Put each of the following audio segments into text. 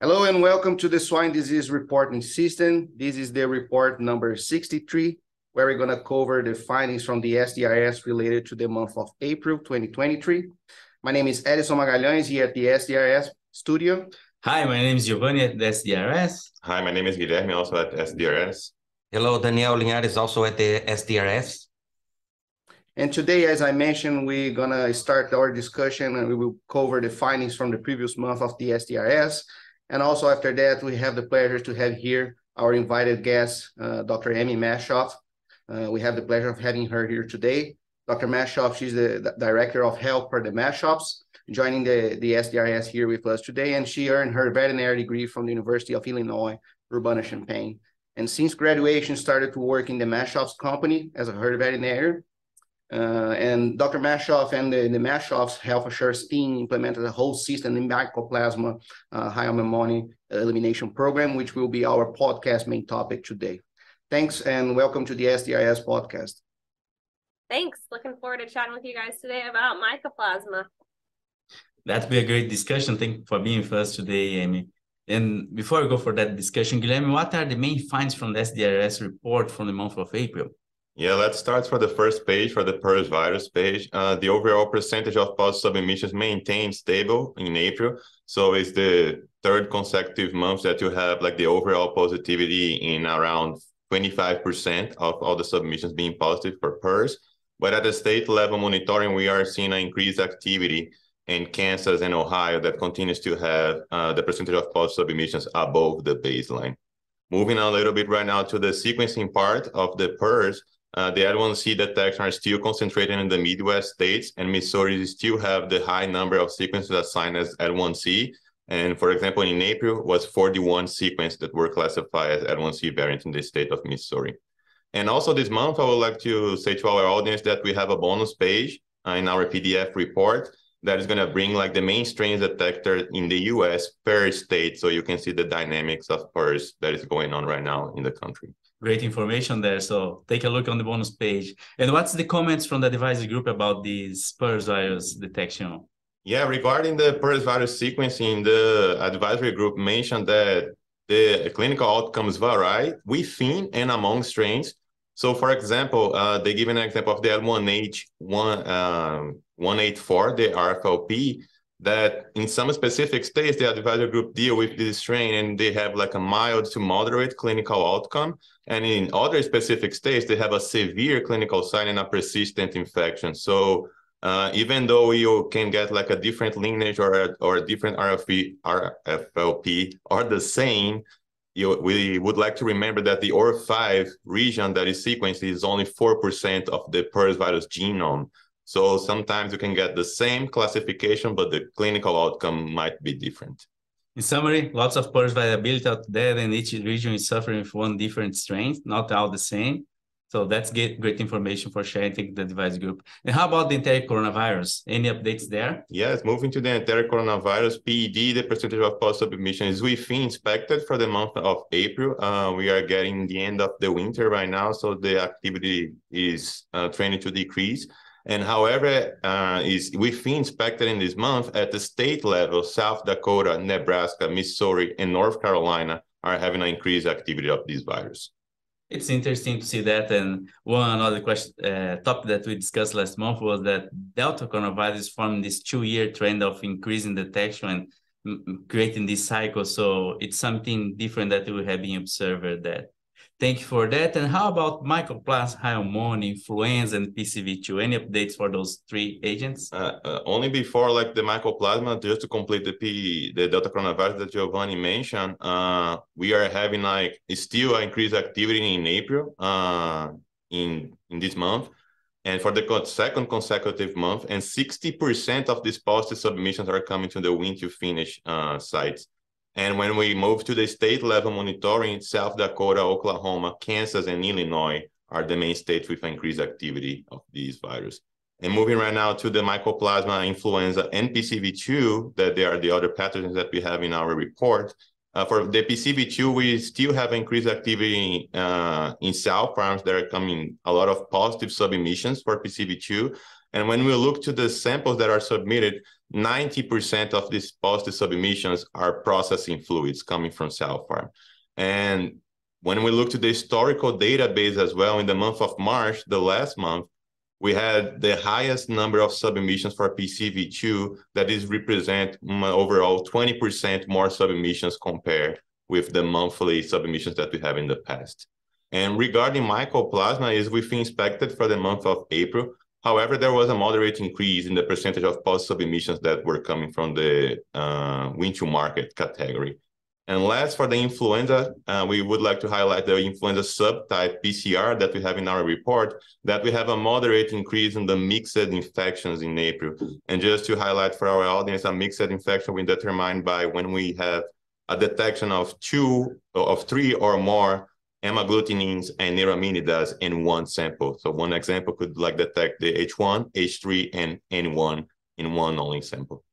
Hello and welcome to the Swine Disease Reporting System. This is the report number 63, where we're going to cover the findings from the SDRS related to the month of April 2023. My name is Edison Magalhães here at the SDRS studio. Hi, my name is Giovanni at the SDRS. Hi, my name is Guilherme, also at SDRS. Hello, Daniel Linhares, also at the SDRS. And today, as I mentioned, we're going to start our discussion and we will cover the findings from the previous month of the SDRS. And also after that, we have the pleasure to have here our invited guest, Dr. Amy Maschhoff. We have the pleasure of having her here today. Dr. Maschhoff, she's the Director of Health for the Maschhoffs, joining the SDRS here with us today. And she earned her veterinary degree from the University of Illinois, Urbana-Champaign. And since graduation, started to work in the Maschhoff's company as a herd veterinarian. And Dr. Maschhoff and the Maschhoff's Health Assurance team implemented a whole system in Mycoplasma hyomommony elimination program, which will be our podcast main topic today. Thanks and welcome to the SDRS podcast. Thanks. Looking forward to chatting with you guys today about mycoplasma. That'll be a great discussion. Thank you for being with us today, Amy. And before we go for that discussion, Guilherme, what are the main finds from the SDRS report from the month of April? Yeah, let's start for the first page, for the PRRS virus page. The overall percentage of positive submissions maintained stable in April. So it's the third consecutive month that you have like the overall positivity in around 25% of all the submissions being positive for PRRS. But at the state level monitoring, we are seeing an increased activity in Kansas and Ohio that continues to have the percentage of positive submissions above the baseline. Moving on a little bit right now to the sequencing part of the PRRS, the L1C detection are still concentrated in the Midwest states, and Missouri still have the high number of sequences assigned as L1C. And for example, in April was 41 sequences that were classified as L1C variants in the state of Missouri. And also this month, I would like to say to our audience that we have a bonus page in our PDF report that is going to bring like the main strains detected in the US per state, so you can see the dynamics of PRRS that is going on right now in the country. Great information there. So take a look on the bonus page. And what's the comments from the advisory group about this PRRS virus detection? Yeah, regarding the PRRS virus sequencing, the advisory group mentioned that the clinical outcomes vary within and among strains. So for example, they give an example of the L1H184, the RFLP, that in some specific states, the advisory group deal with this strain and they have like a mild to moderate clinical outcome. And in other specific states, they have a severe clinical sign and a persistent infection. So even though you can get like a different lineage or a different RFLP or the same, we would like to remember that the OR5 region that is sequenced is only 4% of the PRRS virus genome. So sometimes you can get the same classification, but the clinical outcome might be different. In summary, lots of PRRS variability out there, and each region is suffering with one different strain, not all the same. So that's great information for sharing the device group. And how about the enteric coronavirus? Any updates there? Yes, moving to the enteric coronavirus, PED, the percentage of positive submission is within expected for the month of April. We are getting the end of the winter right now, so the activity is trending to decrease. And however, is within expected in this month at the state level, South Dakota, Nebraska, Missouri, and North Carolina are having an increased activity of this virus. It's interesting to see that. And one other question, topic that we discussed last month was that Delta coronavirus is forming this 2-year trend of increasing detection and creating this cycle. So it's something different that we have been observed that. Thank you for that. And how about Mycoplasma hyomommony, influenza, and PCV2? Any updates for those 3 agents? Only before like the Mycoplasma, just to complete the Delta coronavirus that Giovanni mentioned, we are having like still increased activity in April in this month. And for the second consecutive month, and 60% of these positive submissions are coming to the win to finish sites. And when we move to the state level monitoring, South Dakota, Oklahoma, Kansas, and Illinois are the main states with increased activity of these virus. And moving right now to the Mycoplasma, influenza, and PCV2, that they are the other pathogens that we have in our report. For the PCV2, we still have increased activity in South Farms. There are coming a lot of positive submissions for PCV2. And when we look to the samples that are submitted, 90% of these positive submissions are processing fluids coming from cell farm. And when we look to the historical database as well, in the month of March, the last month, we had the highest number of submissions for PCV2, that is represent overall 20% more submissions compared with the monthly submissions that we have in the past. And regarding mycoplasma, is within expected for the month of April. However, there was a moderate increase in the percentage of post-submissions that were coming from the win-to-market category. And last, for the influenza, we would like to highlight the influenza subtype PCR that we have in our report, that we have a moderate increase in the mixed infections in April. And just to highlight for our audience, a mixed infection we determine by when we have a detection of 3 or more hemagglutinins and neuraminidase in one sample. So one example could detect the H1, H3, and N1 in one only sample.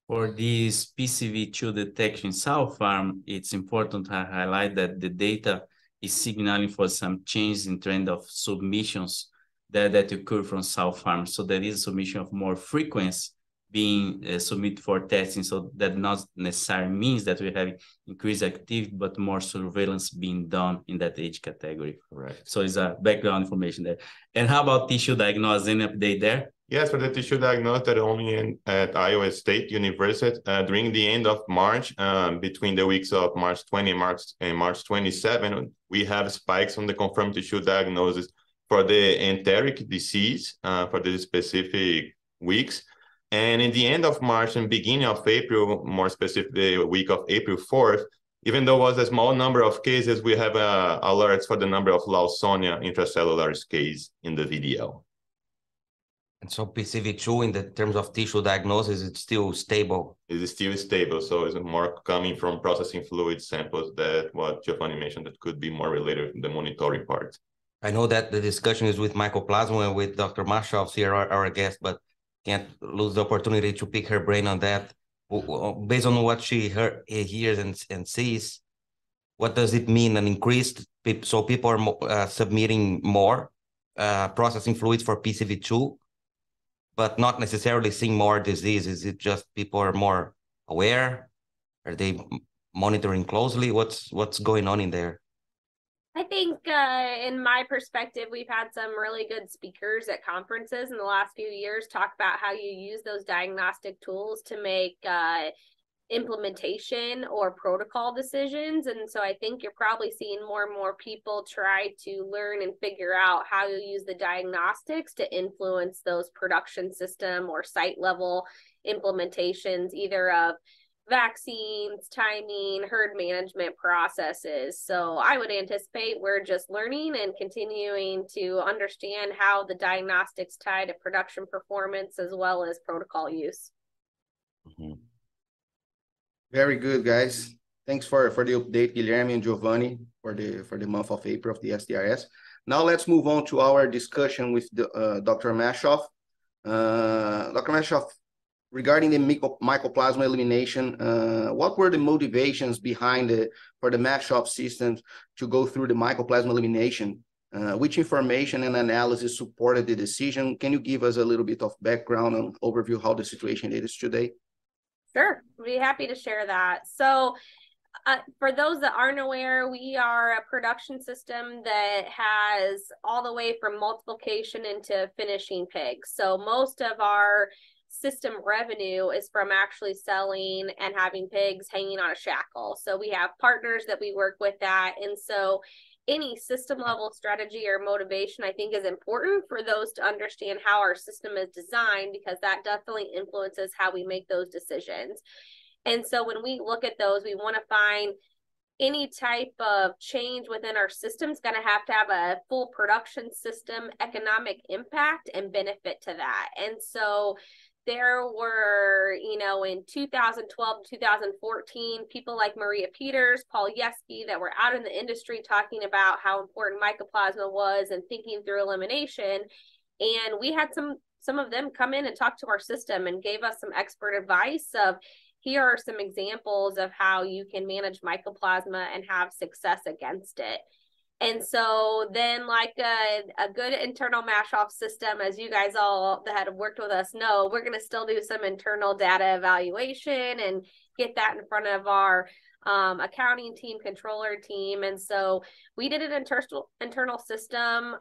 For this PCV2 detection cell farm, it's important to highlight that the data is signaling for some change in trend of submissions that occur from cell farm. So there is submission of more frequency being submitted for testing. So that not necessarily means that we have increased activity, but more surveillance being done in that age category. Right. So it's a background information there. And how about tissue diagnosis? Any update there? Yes, for the tissue diagnosis, only at Iowa State University during the end of March, between the weeks of March 20 and March 27, we have spikes on the confirmed tissue diagnosis for the enteric disease for the specific weeks. And in the end of March and beginning of April, more specifically the week of April 4th, even though it was a small number of cases, we have alerts for the number of Lawsonia intracellular case in the VDL. And so PCV2 in the terms of tissue diagnosis, it's still stable. It is still stable, so it's more coming from processing fluid samples that what Giovanni mentioned that could be more related to the monitoring part. I know that the discussion is with mycoplasma and with Dr. Maschhoff here, our guest, but can't lose the opportunity to pick her brain on that. Based on what she hears and sees, what does it mean, an increased, so people are submitting more processing fluids for PCV2, but not necessarily seeing more disease? Is it just people are more aware? Are they monitoring closely? What's going on in there? I think in my perspective, we've had some really good speakers at conferences in the last few years talk about how you use those diagnostic tools to make implementation or protocol decisions. And so I think you're probably seeing more and more people try to learn and figure out how you use the diagnostics to influence those production system or site level implementations, either of vaccines, timing, herd management processes. So I would anticipate we're just learning and continuing to understand how the diagnostics tie to production performance as well as protocol use. Mm-hmm. Very good, guys. Thanks for the update, Guilherme and Giovanni, for the month of April of the SDRS. Now let's move on to our discussion with Dr. Maschhoff. Dr. Maschhoff, regarding the mycoplasma elimination, what were the motivations behind for the Maschhoff system to go through the mycoplasma elimination? Which information and analysis supported the decision? Can you give us a little bit of background and overview how the situation is today? Sure, I'd be happy to share that. So for those that aren't aware, we are a production system that has all the way from multiplication into finishing pigs. So most of our system revenue is from actually selling and having pigs hanging on a shackle. So we have partners that we work with that. And so any system level strategy or motivation, I think, is important for those to understand how our system is designed, because that definitely influences how we make those decisions. And so when we look at those, we want to find any type of change within our system is going to have a full production system economic impact and benefit to that. And so there were, in 2012, 2014, people like Maria Peters, Paul Yeski, that were out in the industry talking about how important mycoplasma was and thinking through elimination. And we had some of them come in and talk to our system and gave us some expert advice of, here are some examples of how you can manage mycoplasma and have success against it. And so then, like a good internal Maschhoff system, as you guys all that have worked with us know, we're going to still do some internal data evaluation and get that in front of our accounting team, controller team. And so we did an internal system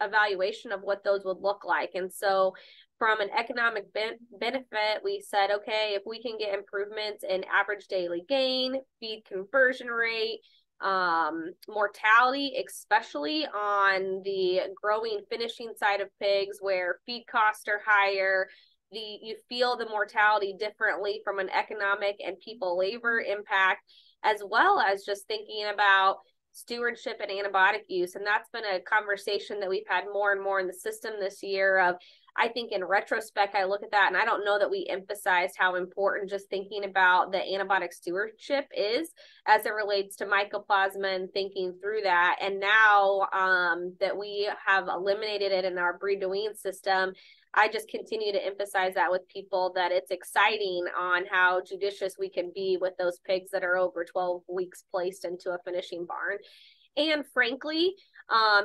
evaluation of what those would look like. And so from an economic benefit, we said, okay, if we can get improvements in average daily gain, feed conversion rate, mortality, especially on the growing finishing side of pigs where feed costs are higher, you feel the mortality differently from an economic and people labor impact, as well as just thinking about stewardship and antibiotic use. And that's been a conversation that we've had more and more in the system this year of, I think in retrospect, I look at that and I don't know that we emphasized how important just thinking about the antibiotic stewardship is as it relates to mycoplasma and thinking through that. And now that we have eliminated it in our breed-to-wean system, I just continue to emphasize that with people, that it's exciting on how judicious we can be with those pigs that are over 12 weeks placed into a finishing barn. And frankly,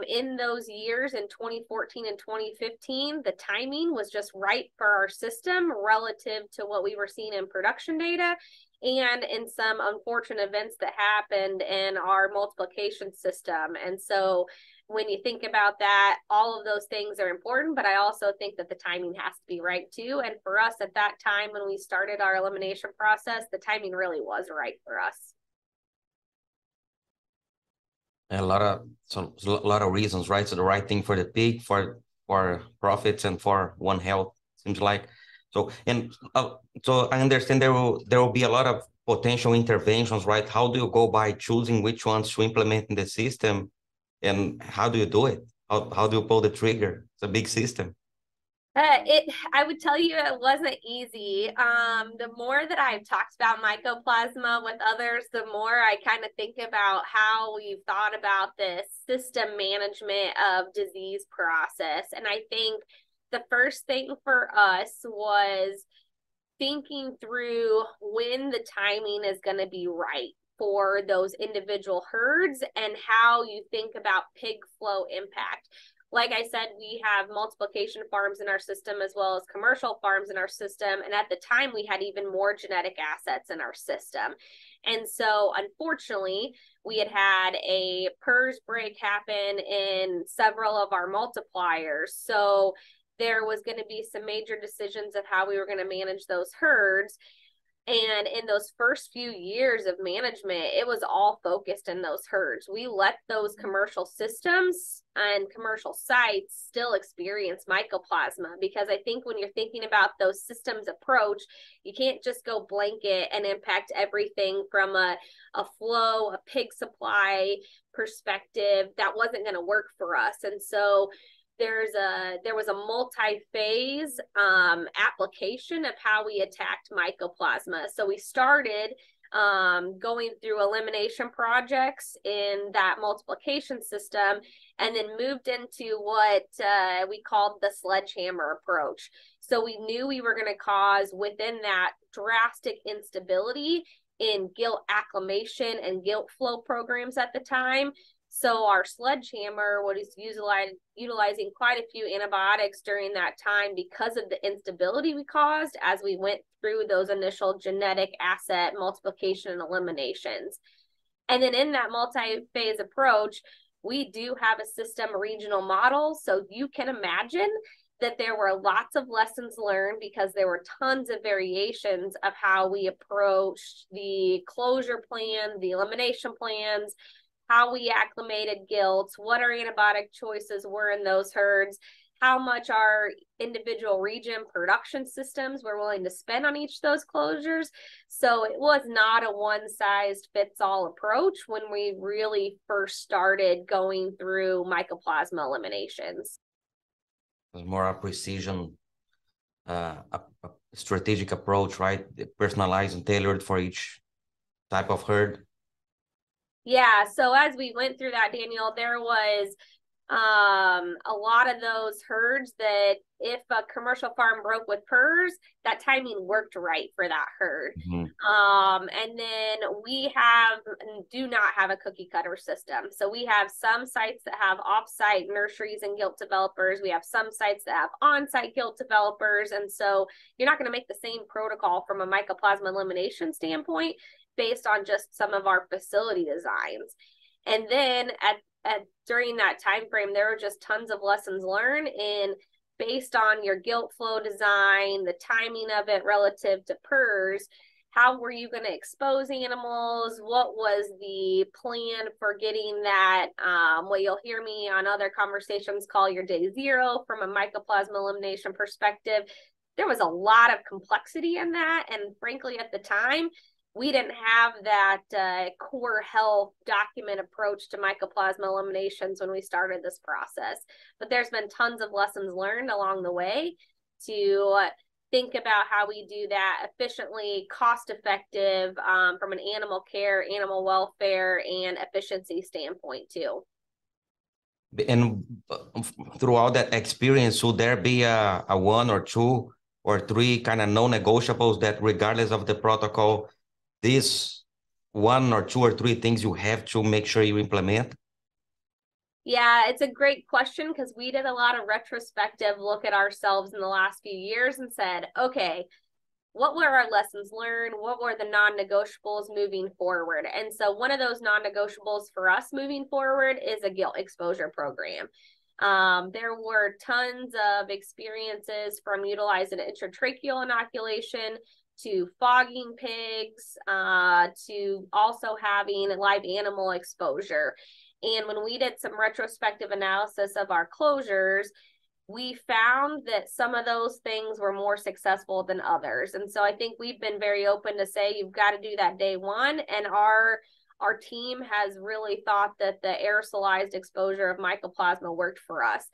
in those years in 2014 and 2015, the timing was just right for our system relative to what we were seeing in production data and in some unfortunate events that happened in our multiplication system. And so when you think about that, all of those things are important, but I also think that the timing has to be right too. And for us at that time, when we started our elimination process, the timing really was right for us. A lot of reasons, right? So the right thing for the pig, for profits, and for one health, seems like. So so I understand there will be a lot of potential interventions, right? How do you go by choosing which ones to implement in the system, and how do you do it? How do you pull the trigger? It's a big system. I would tell you it wasn't easy. The more that I've talked about mycoplasma with others, the more I kind of think about how we've thought about this system management of disease process. And I think the first thing for us was thinking through when the timing is going to be right for those individual herds and how you think about pig flow impact. Like I said, we have multiplication farms in our system as well as commercial farms in our system. And at the time, we had even more genetic assets in our system. And so, unfortunately, we had a PRRS break happen in several of our multipliers. So there was going to be some major decisions of how we were going to manage those herds. And in those first few years of management, it was all focused in those herds. We let those commercial systems and commercial sites still experience mycoplasma, because I think when you're thinking about those systems approach, you can't just go blanket and impact everything from a flow, a pig supply perspective. That wasn't going to work for us. And so there was a multi-phase application of how we attacked mycoplasma. So we started going through elimination projects in that multiplication system, and then moved into what we called the sledgehammer approach. So we knew we were going to cause within that drastic instability in gilt acclimation and gilt flow programs at the time. So our sledgehammer was utilizing quite a few antibiotics during that time because of the instability we caused as we went through those initial genetic asset multiplication and eliminations. And then in that multi-phase approach, we do have a system regional model. So you can imagine that there were lots of lessons learned because there were tons of variations of how we approached the closure plan, the elimination plans, how we acclimated gilts, what our antibiotic choices were in those herds, how much our individual region production systems were willing to spend on each of those closures. So it was not a one-size-fits-all approach when we really first started going through mycoplasma eliminations. More a precision, a strategic approach, right? Personalized and tailored for each type of herd. Yeah, so as we went through that, Daniel, there was a lot of those herds that if a commercial farm broke with PRRS, that timing worked right for that herd. And then we do not have a cookie cutter system. So we have some sites that have off-site nurseries and gilt developers. We have some sites that have on-site gilt developers. And so you're not going to make the same protocol from a mycoplasma elimination standpoint based on just some of our facility designs. And then during that time frame, there were just tons of lessons learned in based on your gilt flow design, the timing of it relative to PRRS. How were you going to expose animals? What was the plan for getting that, what you'll hear me on other conversations call your day zero from a mycoplasma elimination perspective? There was a lot of complexity in that. And frankly, at the time, we didn't have that core health document approach to mycoplasma eliminations when we started this process. But there's been tons of lessons learned along the way to think about how we do that efficiently, cost effective from an animal care, animal welfare, and efficiency standpoint too. And throughout that experience, should there be a 1 or 2 or 3 kind of non-negotiables that regardless of the protocol, this 1 or 2 or 3 things you have to make sure you implement? Yeah, it's a great question because we did a lot of retrospective look at ourselves in the last few years and said, okay, what were our lessons learned? What were the non-negotiables moving forward? And so one of those non-negotiables for us moving forward is a gilt exposure program. There were tons of experiences from utilizing intratracheal inoculation to fogging pigs, to also having live animal exposure. And when we did some retrospective analysis of our closures, we found that some of those things were more successful than others. And so I think we've been very open to say, you've got to do that day one. And our team has really thought that the aerosolized exposure of mycoplasma worked for us.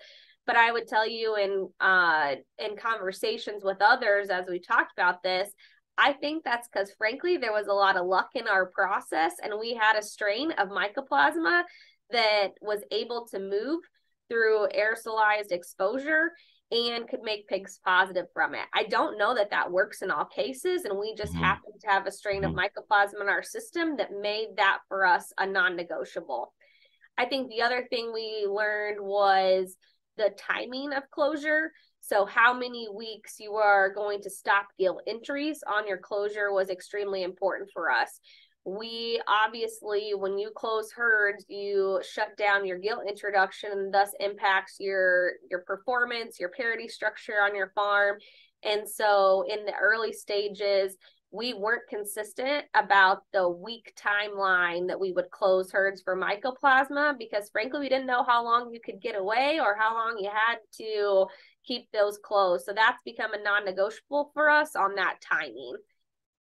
But I would tell you in conversations with others, as we talked about this, I think that's because, frankly, there was a lot of luck in our process, and we had a strain of mycoplasma that was able to move through aerosolized exposure and could make pigs positive from it. I don't know that that works in all cases, and we just happen to have a strain of mycoplasma in our system that made that for us a non-negotiable. I think the other thing we learned was the timing of closure. So how many weeks you are going to stop gilt entries on your closure was extremely important for us. We obviously, when you close herds, you shut down your gilt introduction, and thus impacts your performance, your parity structure on your farm. And so in the early stages, we weren't consistent about the week timeline that we would close herds for mycoplasma because, frankly, we didn't know how long you could get away or how long you had to keep those closed. So that's become a non-negotiable for us on that timing.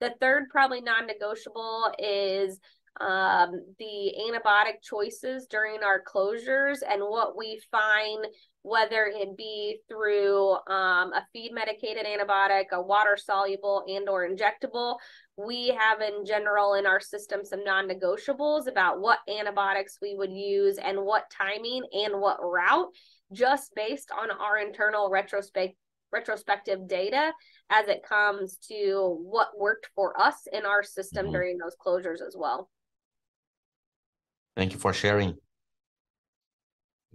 The third probably non-negotiable is the antibiotic choices during our closures, and what we find, whether it be through a feed medicated antibiotic, a water soluble and or injectable, we have in general in our system some non-negotiables about what antibiotics we would use and what timing and what route, just based on our internal retrospective data as it comes to what worked for us in our system during those closures as well. Thank you for sharing.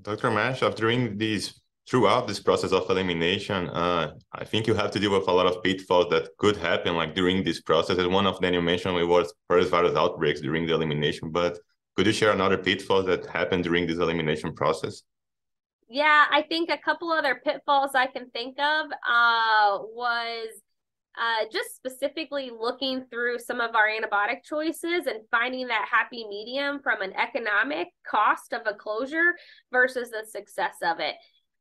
Dr. Maschhoff, throughout this process of elimination, I think you have to deal with a lot of pitfalls that could happen like during this process. And one of them you mentioned was PRRS virus outbreaks during the elimination, but could you share another pitfall that happened during this elimination process? Yeah, I think a couple other pitfalls I can think of was just specifically looking through some of our antibiotic choices and finding that happy medium from an economic cost of a closure versus the success of it.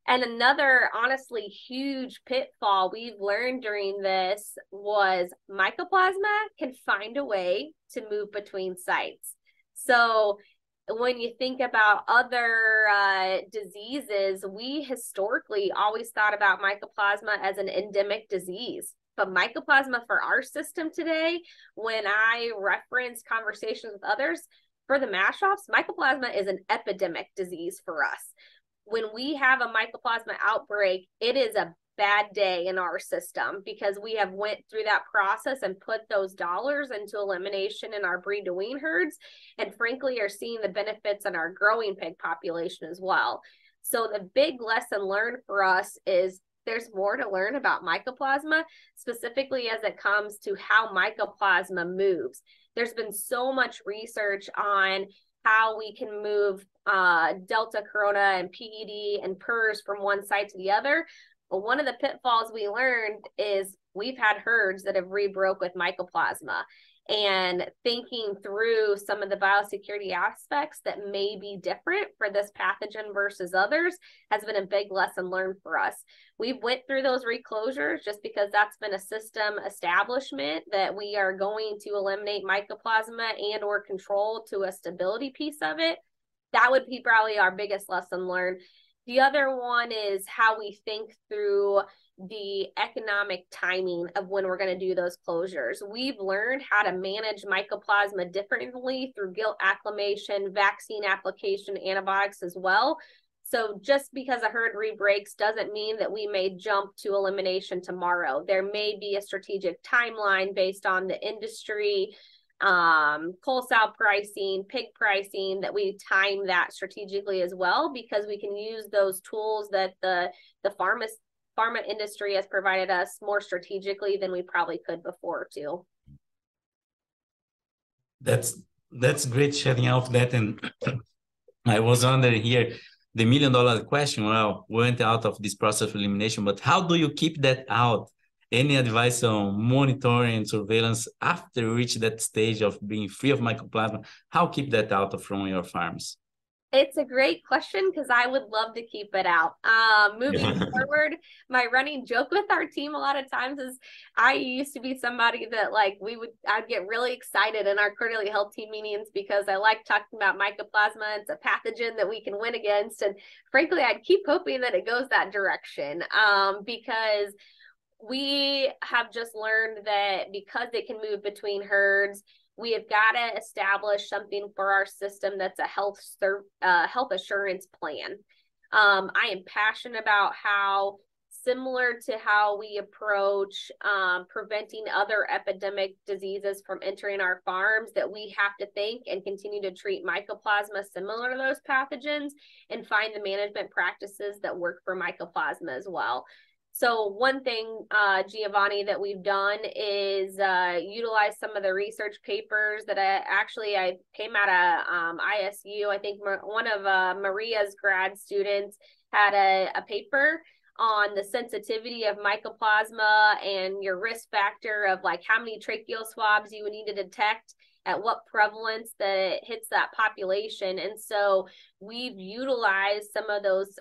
And another honestly huge pitfall we've learned during this was mycoplasma can find a way to move between sites. So when you think about other diseases, we historically always thought about mycoplasma as an endemic disease. But mycoplasma for our system today, when I reference conversations with others, for the Maschhoffs, mycoplasma is an epidemic disease for us. when we have a mycoplasma outbreak, it is a bad day in our system because we have went through that process and put those dollars into elimination in our breed to wean herds, and frankly are seeing the benefits in our growing pig population as well. So the big lesson learned for us is there's more to learn about mycoplasma, specifically as it comes to how mycoplasma moves. There's been so much research on how we can move Delta, Corona, and PED and PRRS from one side to the other. But one of the pitfalls we learned is we've had herds that have rebroke with mycoplasma, and thinking through some of the biosecurity aspects that may be different for this pathogen versus others has been a big lesson learned for us. We've went through those reclosures just because that's been a system establishment that we are going to eliminate mycoplasma and or control to a stability piece of it. That would be probably our biggest lesson learned. The other one is how we think through the economic timing of when we're going to do those closures. We've learned how to manage mycoplasma differently through gilt acclimation, vaccine application, antibiotics as well. So just because a herd rebreaks doesn't mean that we may jump to elimination tomorrow. There may be a strategic timeline based on the industry, coal sow pricing, pig pricing, that we time that strategically as well, because we can use those tools that the pharma industry has provided us more strategically than we probably could before too. That's great sharing of that. And I was wondering here, the $1 million question, well, went out of this process of elimination, but how do you keep that out? Any advice on monitoring and surveillance after you reach that stage of being free of mycoplasma? How keep that out from your farms? It's a great question because I would love to keep it out. Moving forward, my running joke with our team a lot of times is I used to be somebody that I'd get really excited in our quarterly health team meetings because I like talking about mycoplasma. It's a pathogen that we can win against. And frankly, I'd keep hoping that it goes that direction because we have just learned that because it can move between herds, we have got to establish something for our system that's a health assurance plan. I am passionate about how, similar to how we approach preventing other epidemic diseases from entering our farms, that we have to think and continue to treat mycoplasma similar to those pathogens and find the management practices that work for mycoplasma as well. So one thing, Giovanni, that we've done is utilize some of the research papers that I came out of ISU. I think one of Maria's grad students had a paper on the sensitivity of mycoplasma and your risk factor of how many tracheal swabs you would need to detect at what prevalence that hits that population. And so we've utilized some of those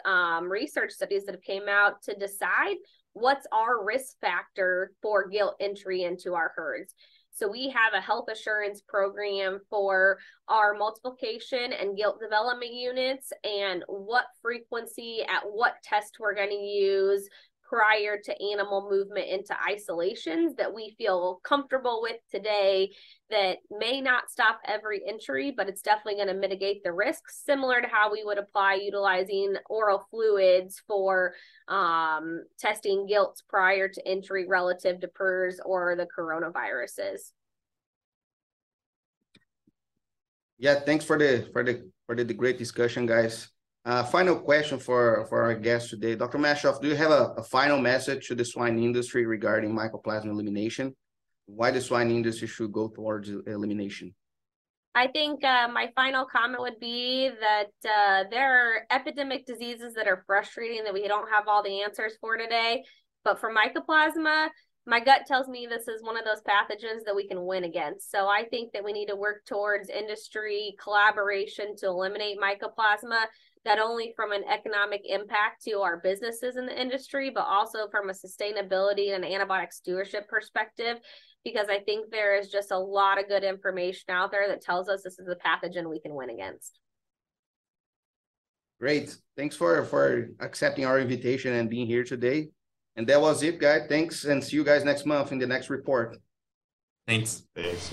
research studies that have came out to decide what's our risk factor for gilt entry into our herds. So we have a health assurance program for our multiplication and gilt development units, and what frequency at what test we're going to use prior to animal movement into isolations that we feel comfortable with today, that may not stop every entry, but it's definitely going to mitigate the risks, similar to how we would apply utilizing oral fluids for testing gilts prior to entry relative to PRRS or the coronaviruses. Yeah, thanks for the great discussion, guys. Final question for our guest today. Dr. Maschhoff, do you have a final message to the swine industry regarding mycoplasma elimination? Why the swine industry should go towards elimination? I think my final comment would be that there are epidemic diseases that are frustrating that we don't have all the answers for today. But for mycoplasma, my gut tells me this is one of those pathogens that we can win against. So I think that we need to work towards industry collaboration to eliminate mycoplasma, not only from an economic impact to our businesses in the industry, but also from a sustainability and antibiotic stewardship perspective, because I think there is just a lot of good information out there that tells us this is a pathogen we can win against. Great. Thanks for accepting our invitation and being here today. And that was it, guys. Thanks, and see you guys next month in the next report. Thanks. Thanks.